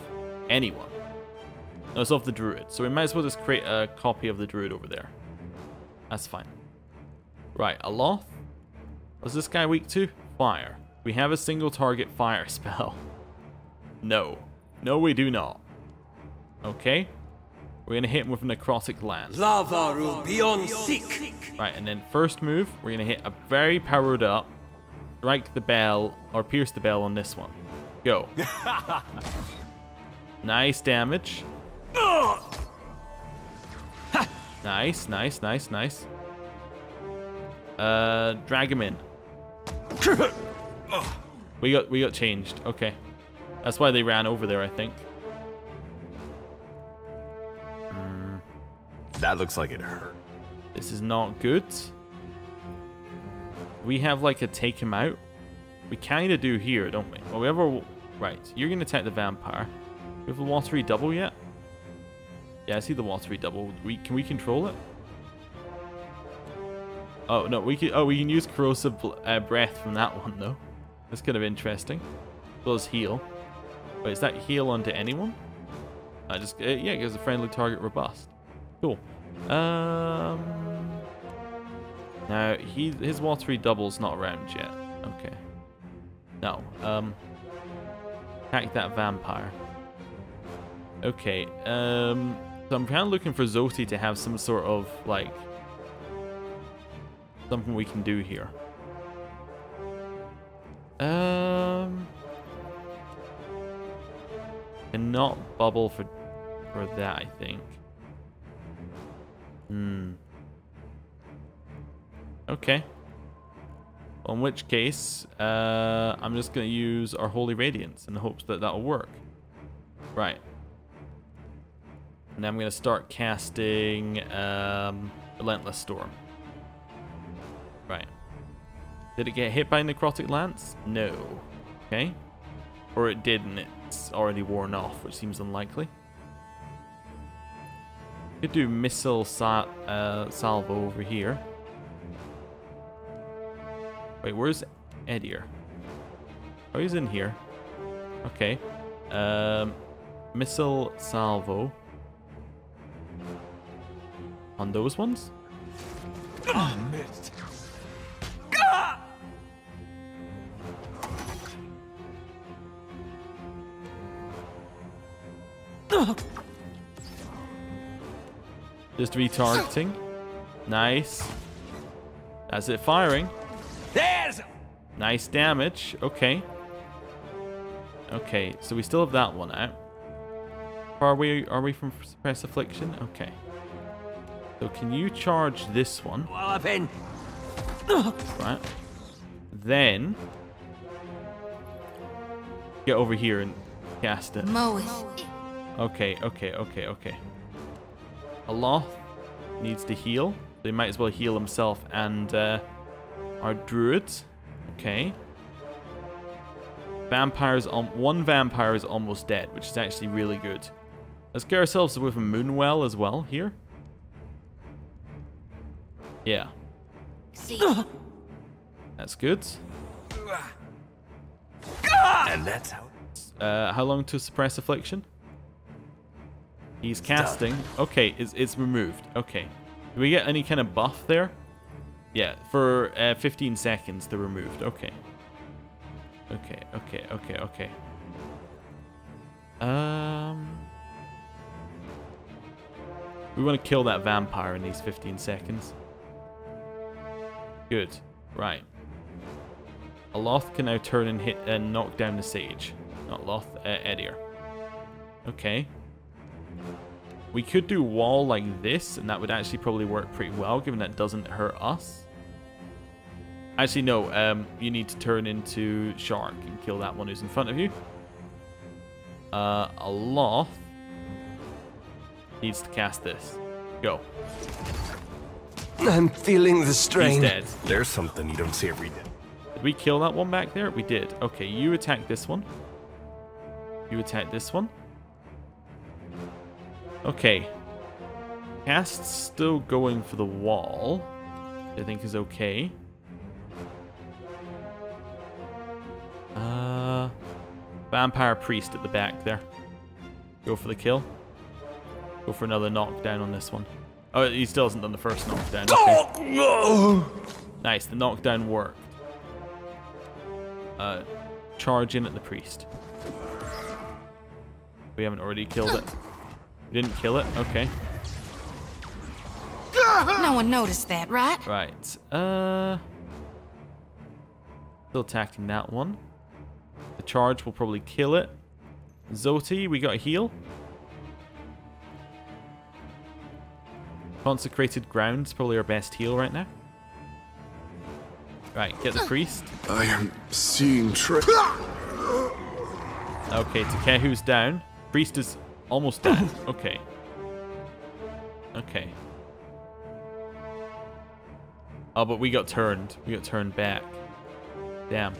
anyone? No, it's of the Druid. So we might as well just create a copy of the Druid over there. That's fine. Right, Aloth. What's this guy weak to? Fire. We have a single target fire spell. No. No, we do not. Okay. We're going to hit him with a necrotic lance. Lava will be on sick. Right, and then first move, we're going to hit a very powered up, strike the bell, or pierce the bell on this one. Go. Nice damage. Nice, nice, nice, nice. Drag him in. We got changed. Okay. That's why they ran over there, I think. That looks like it hurt. This is not good. We have like a take him out. We kind of do here, don't we? Well, we have our... Right, you're going to attack the vampire. We have the Watery Double yet? Yeah, I see the Watery Double. Can we control it? Oh, no, we can use Corrosive Breath from that one, though. That's kind of interesting. As well as heal. Wait, is that heal onto anyone? Yeah, it gives a friendly target robust. Cool. Now, his Watery Double's not around yet. Okay. No, attack that vampire. Okay, so I'm kind of looking for Zoti to have some sort of, like, something we can do here. And not bubble for that, I think. Okay. Well, in which case, I'm just going to use our Holy Radiance in the hopes that that'll work. Right. And then I'm going to start casting Relentless Storm. Right. Did it get hit by Necrotic Lance? No. Okay. Or it did and it's already worn off, which seems unlikely. Could do Missile Salvo over here. Wait, where's Edier? Oh, he's in here. Okay. Missile Salvo. On those ones? Oh, missed. Just retargeting. Nice. That's it firing. There's Nice damage. Okay. Okay, so we still have that one out. Are we from Suppress Affliction? Okay. So can you charge this one? Right. Then get over here and cast it. Okay. Aloth needs to heal. So he might as well heal himself and our druids. Okay. One vampire is almost dead, which is actually really good. Let's get ourselves with a Moonwell as well here. Yeah. That's good. And that's how long to suppress affliction? He's casting. Okay, it's removed. Okay. Do we get any kind of buff there? Yeah, for 15 seconds they're removed. Okay. Okay. We want to kill that vampire in these 15 seconds. Good. Right. Aloth can now turn and hit and knock down the sage. Not Loth, Edier. Okay. We could do wall like this, and that would actually probably work pretty well, given that doesn't hurt us. Actually, no. You need to turn into Shark and kill that one who's in front of you. Aloth needs to cast this. Go. I'm feeling the strain. He's dead. There's something you don't see every day. Did we kill that one back there? We did. Okay, you attack this one. You attack this one. Okay. Cast's still going for the wall, which I think is okay. Vampire Priest at the back there. Go for the kill. Go for another knockdown on this one. Oh, he still hasn't done the first knockdown. Okay. Nice, the knockdown worked. Charge in at the priest. We haven't already killed it. We didn't kill it? Okay. No one noticed that, right? Right. Still attacking that one. The charge will probably kill it. Zoti, we got a heal. Consecrated Ground's probably our best heal right now. Right, get the priest. I am seeing Okay, Takehu's down. Priest is almost down. Okay. Okay. Oh, but we got turned. We got turned back. Damn.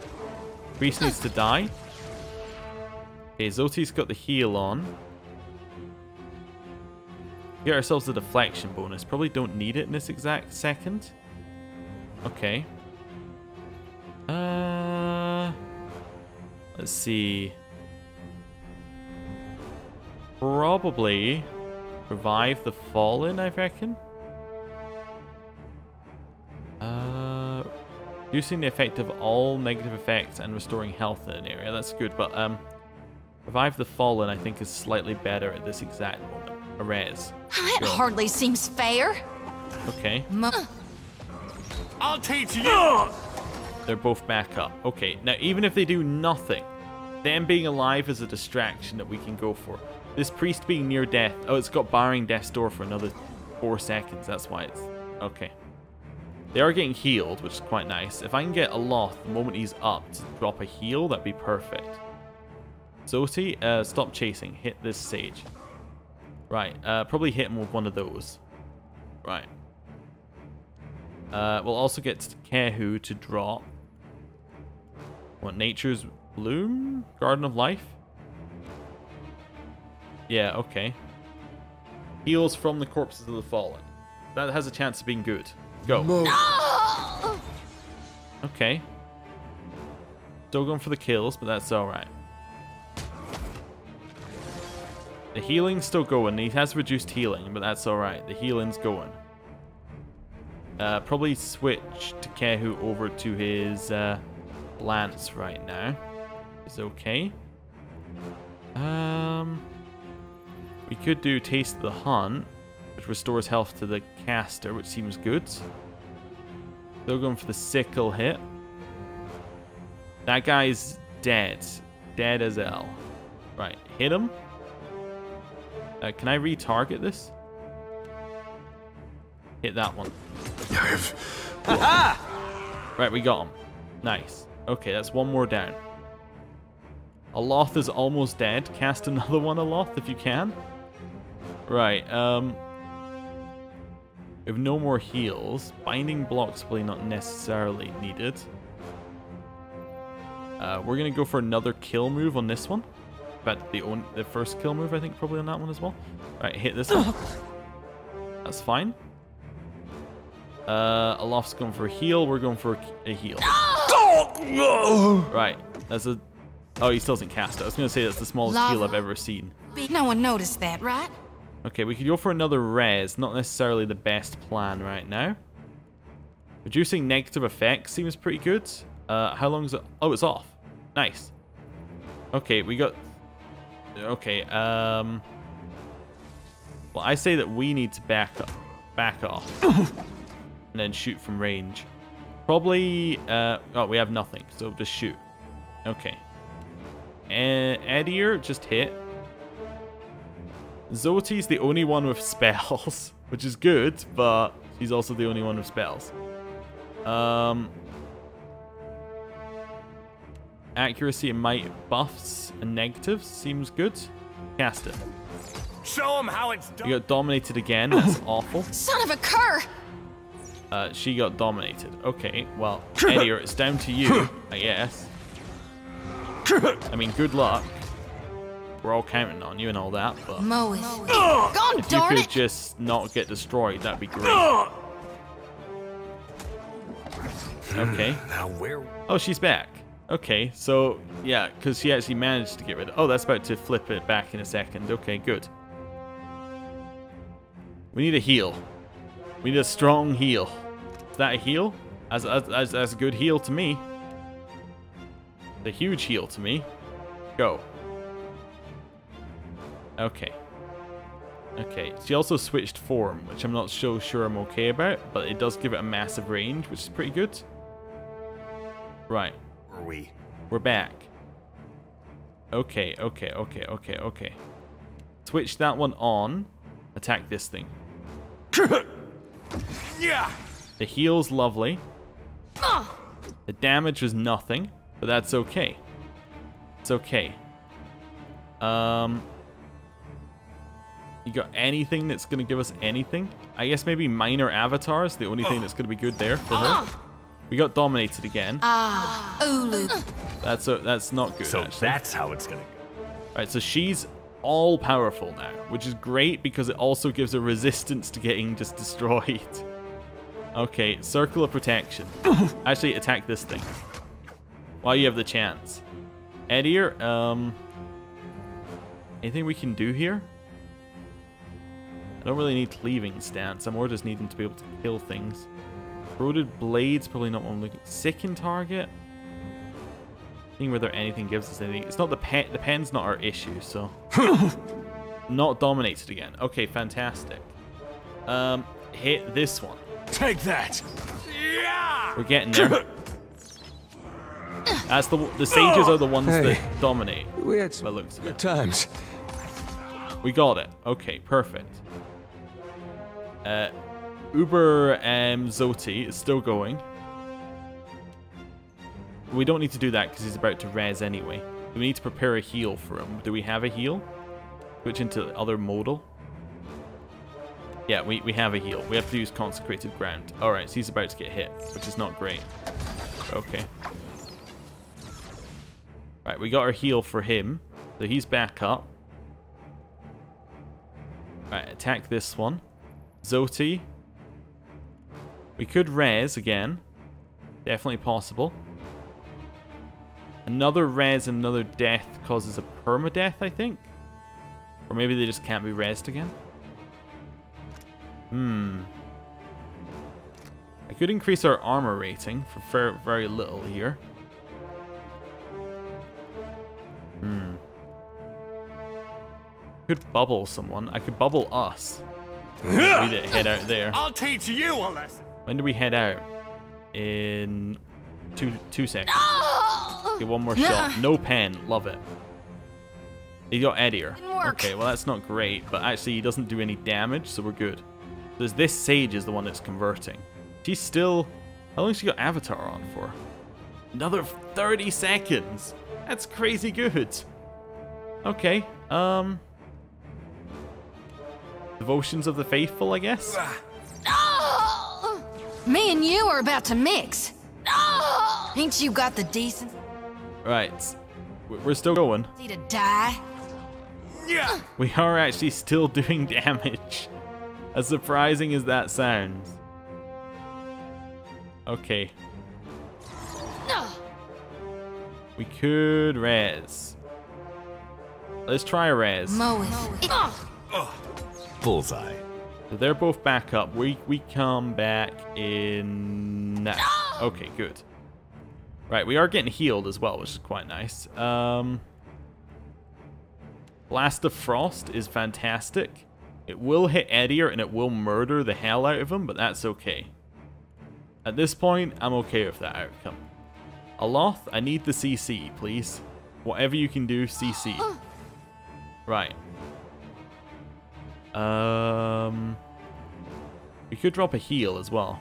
Priest needs to die. Okay, Zoti's got the heal on. Get ourselves a deflection bonus. Probably don't need it in this exact second. Okay. Let's see. Probably revive the fallen, I reckon. Reducing the effect of all negative effects and restoring health in an area. That's good, but revive the fallen I think is slightly better at this exact moment. A res. That hardly seems fair. Okay. I'll teach you! They're both back up. Okay, now even if they do nothing, them being alive is a distraction that we can go for. This priest being near death. Oh, it's got barring death's door for another 4 seconds. That's why it's... Okay. They are getting healed, which is quite nice. If I can get Aloth the moment he's up to drop a heal, that'd be perfect. Zoti, stop chasing. Hit this sage. Right, probably hit him with one of those. Right. We'll also get Kehu to drop. What, Nature's Bloom? Garden of Life? Yeah, okay. Heals from the corpses of the fallen. That has a chance of being good. Go. No! Okay. Still going for the kills, but that's alright. The healing's still going. He has reduced healing, but that's alright. The healing's going. Probably switch to Kehu over to his lance right now. It's okay. We could do Taste of the Hunt, which restores health to the caster, which seems good. Still going for the sickle hit. That guy's dead. Dead as hell. Right, hit him. Can I retarget this? Hit that one. Right, we got him. Nice. Okay, that's one more down. Aloth is almost dead. Cast another one, Aloth, if you can. Right, we have no more heals. Binding block's probably not necessarily needed. We're gonna go for another kill move on this one. But the first kill move, I think, probably on that one as well. Right, hit this one. That's fine. Aloft's going for a heal. We're going for a heal. Right, that's a... Oh, he still doesn't cast it. I was going to say that's the smallest heal I've ever seen. No one noticed that, right? Okay, we could go for another res. Not necessarily the best plan right now. Reducing negative effects seems pretty good. How long is it? Oh, it's off. Nice. Okay, we got... Okay, well, I say that we need to back off. And then shoot from range. Probably... oh, we have nothing, so just shoot. Okay. Edier just hit. Zoti's the only one with spells, which is good, but she's also the only one with spells. Accuracy and might buffs and negatives seems good. Cast it. Show him how it's done. You got dominated again. That's awful. Son of a cur! She got dominated. Okay, well, Edier, it's down to you, I guess. I mean, good luck. we're all counting on you and all that, but Mow it. Gone, if you darn could it! just not get destroyed, that'd be great. Okay. Now where? Oh, she's back. Okay, so yeah, because she actually managed to get rid of. Oh, that's about to flip it back in a second. Okay, good. We need a heal. We need a strong heal. Is that a heal? That's a good heal to me. A huge heal to me. Go. Okay. Okay. She also switched form, which I'm not so sure I'm okay about, but it does give it a massive range, which is pretty good. Right. Where are we? We're back. Okay, okay, okay, okay, okay. Switch that one on. Attack this thing. Yeah. The heal's lovely. The damage was nothing, but that's okay. It's okay. You got anything that's gonna give us anything? I guess maybe minor avatars, the only thing that's gonna be good there for her. We got dominated again. Ulu. That's not good. So actually. that's how it's gonna go. Right, so she's all powerful now, which is great because it also gives her resistance to getting just destroyed. Okay, circle of protection. Actually, attack this thing while you have the chance. Edier, anything we can do here? I don't really need cleaving stance. I'm more just needing to be able to kill things. Corroded blades, probably not one I'm looking. Sicken target. Seeing whether anything gives us anything. It's not the pen. The pen's not our issue, so. Not dominated again. Okay, fantastic. Hit this one. Take that. Yeah. We're getting there. That's the sages are the ones Hey. that dominate. We had By some the looks of good it. times. We got it. Okay, perfect. Uber Zoti is still going. We don't need to do that because he's about to res anyway. We need to prepare a heal for him. Do we have a heal? Switch into other modal. Yeah, we have a heal. We have to use consecrated ground. Alright, so he's about to get hit, which is not great. Okay. Right, we got our heal for him. So he's back up. Right, attack this one. Zoti. We could res again. Definitely possible. Another res and another death causes a permadeath, I think. Or maybe they just can't be resed again. I could increase our armor rating for very little here. Could bubble someone. I could bubble us. We did head out there. I'll teach you a lesson. When do we head out? In two seconds. Okay, one more shot. No pen. Love it. He got Edier. Okay, well that's not great, but actually he doesn't do any damage, so we're good. There's this Sage is the one that's converting. She's still... How long has she got Avatar on for? Another 30 seconds. That's crazy good. Okay, Devotions of the Faithful, I guess? Me and you are about to mix. Ain't you got the decency Right. We're still going. to die? Yeah. We are actually still doing damage. As surprising as that sounds. Okay. We could res. Let's try a res. Mow it. Bullseye. So they're both back up. We come back in now. Okay, good. Right, we are getting healed as well, which is quite nice. Blast of Frost is fantastic. It will hit Edier and it will murder the hell out of him, but that's okay. At this point, I'm okay with that outcome. Aloth, I need the CC, please. Whatever you can do, CC. Right. We could drop a heal as well.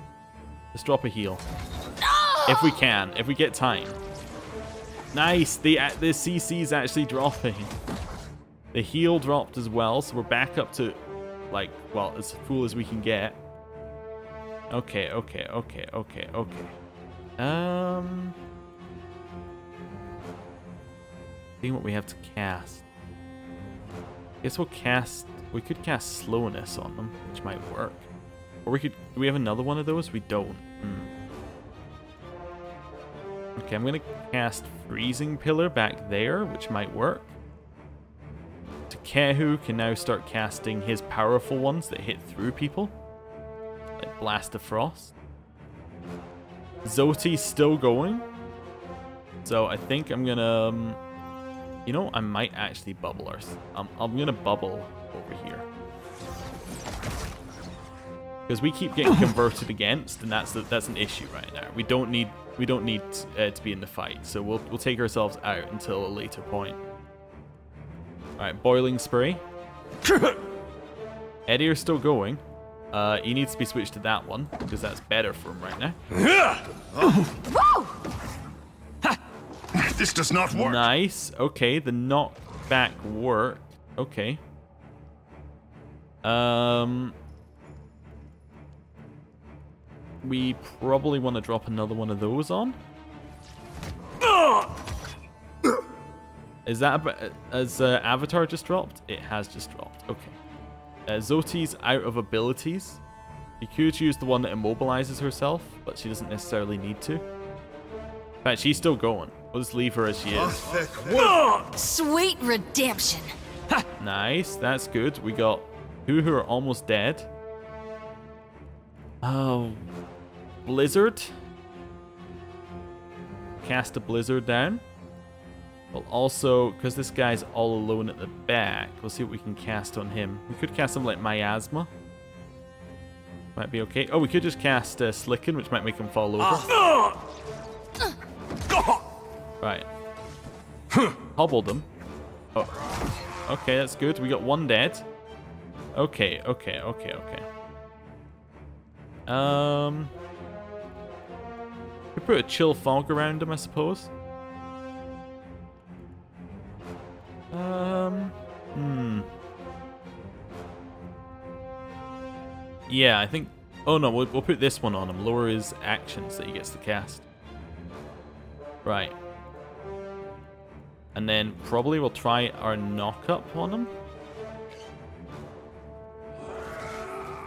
Let's drop a heal. If we can, if we get time. Nice, the CC's actually dropping. The heal dropped as well, so we're back up to, like, well, as full as we can get. Okay. Seeing what we have to cast. Guess we could cast slowness on them, which might work. Or do we have another one of those? We don't. Okay, I'm gonna cast freezing pillar back there, which might work. Takehu can now start casting his powerful ones that hit through people. Like Blast of Frost. Zoti's still going. So I think I'm gonna, you know, I might actually bubble ours. I'm gonna bubble over here. Because we keep getting converted against, and that's an issue right now. We don't need to be in the fight, so we'll take ourselves out until a later point. All right, boiling spray. Eddie's still going. He needs to be switched to that one because that's better for him right now. This does not work. Nice. Okay, the knockback worked. Okay. We probably want to drop another one of those on. Is that has Avatar just dropped? It has just dropped. Okay. Zoti's out of abilities. You could use the one that immobilizes herself, but she doesn't necessarily need to. In fact, she's still going. We'll just leave her as she is. Sweet redemption. Nice, that's good. We got two who are almost dead. Oh, Blizzard. Cast a Blizzard down. We'll also, because this guy's all alone at the back, we'll see what we can cast on him. We could cast him like Miasma. Might be okay. Oh, we could just cast Slicken, which might make him fall over. Right. Hobbled him. Oh. Okay, that's good. We got one dead. Okay. We put a chill fog around him, I suppose. Yeah, I think... Oh no, we'll put this one on him. Lower his actions that he gets to cast. Right. And then probably we'll try our knock-up on him.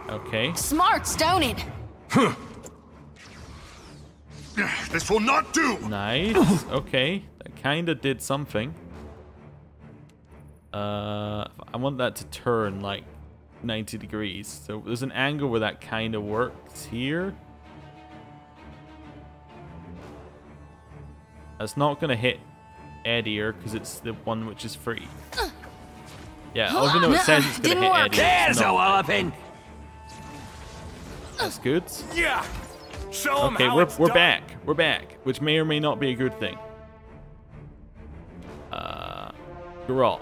Okay. Smart, don't it? This will not do. Nice. Okay. That kind of did something. I want that to turn like 90 degrees. So there's an angle where that kind of works here. That's not going to hit Eddie because it's the one which is free. Yeah, even though it says it's going to hit Eddie. There's a walloping. That's good. Yeah. Show 'em Okay, how we're it's done. back. We're back, which may or may not be a good thing. Geralt.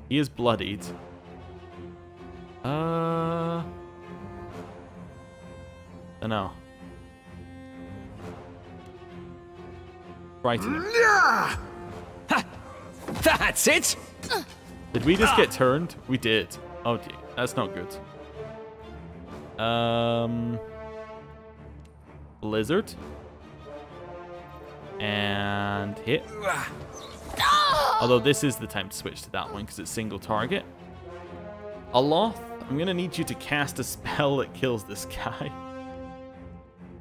He is bloodied. I don't know. Frighten him. That's it. Did we just get turned? We did. Oh dear, that's not good. Blizzard. And hit. Although this is the time to switch to that one because it's single target. Aloth, I'm gonna need you to cast a spell that kills this guy.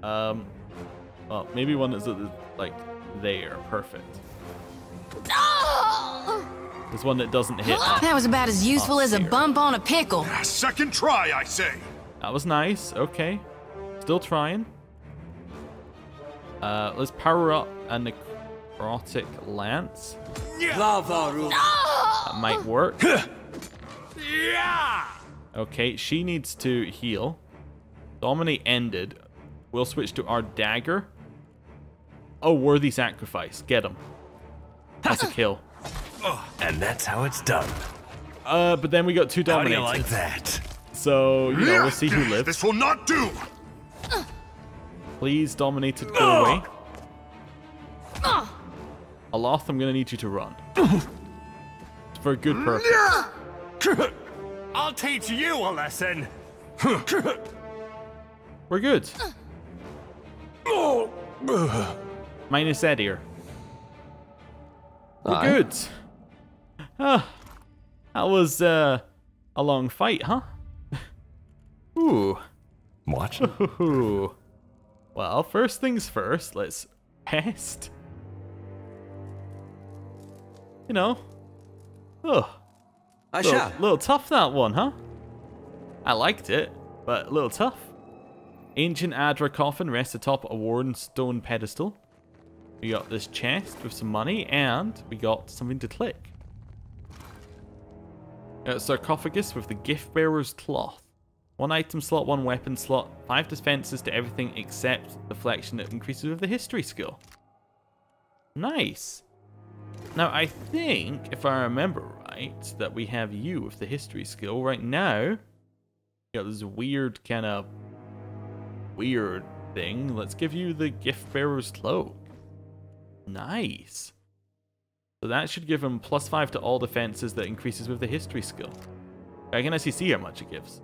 Well, maybe one that's like there. Perfect. There's one that doesn't hit. That was about as useful as a here. bump on a pickle. Second try, I say. That was nice. Okay. Still trying. Let's power up a necrotic lance. That might work. Yeah. Okay, she needs to heal. Dominate ended. We'll switch to our dagger. Oh, worthy sacrifice. Get him. That's a kill. And that's how it's done. But then we got two How do you dominated. like that? So, you know, we'll see who lives. This will not do. Please, dominated, go away. Aloth, I'm gonna need you to run. For a good purpose. I'll teach you a lesson. We're good. Minus Edir. We're good. Ah, that was a long fight, huh? Ooh. Watch. Ooh. Well, first things first, let's rest. You know. Oh. I shall. Little tough that one, huh? I liked it, but a little tough. Ancient Adra coffin rests atop a worn stone pedestal. We got this chest with some money, and we got something to click. A sarcophagus with the gift bearer's cloth. 1 item slot, 1 weapon slot, 5 defenses to everything except deflection that increases with the history skill. Nice. Now I think, if I remember right, that we have you with the history skill right now. You got this weird kind of weird thing. Let's give you the gift bearer's cloak. Nice. So that should give him +5 to all defenses that increases with the history skill. I can actually see how much it gives.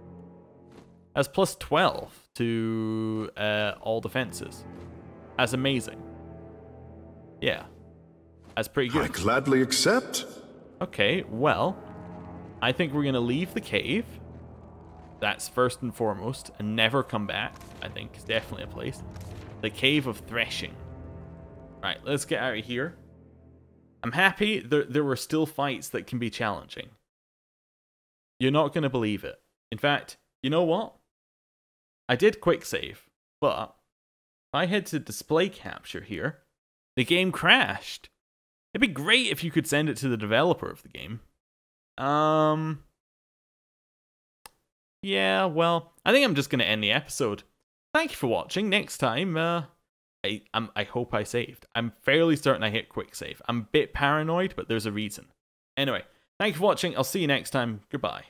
That's +12 to all defenses. That's amazing. Yeah. That's pretty good. I gladly accept. Okay, well, I think we're going to leave the cave. That's first and foremost, and never come back, I think, is definitely a place. The Cave of Threshing. Right, let's get out of here. I'm happy there were still fights that can be challenging. You're not going to believe it. In fact, you know what? I did quick save, but if I head to display capture here, the game crashed. It'd be great if you could send it to the developer of the game. Yeah, well, I think I'm just going to end the episode. Thank you for watching. Next time, I hope I saved. I'm fairly certain I hit quick save. I'm a bit paranoid, but there's a reason. Anyway, thank you for watching. I'll see you next time. Goodbye.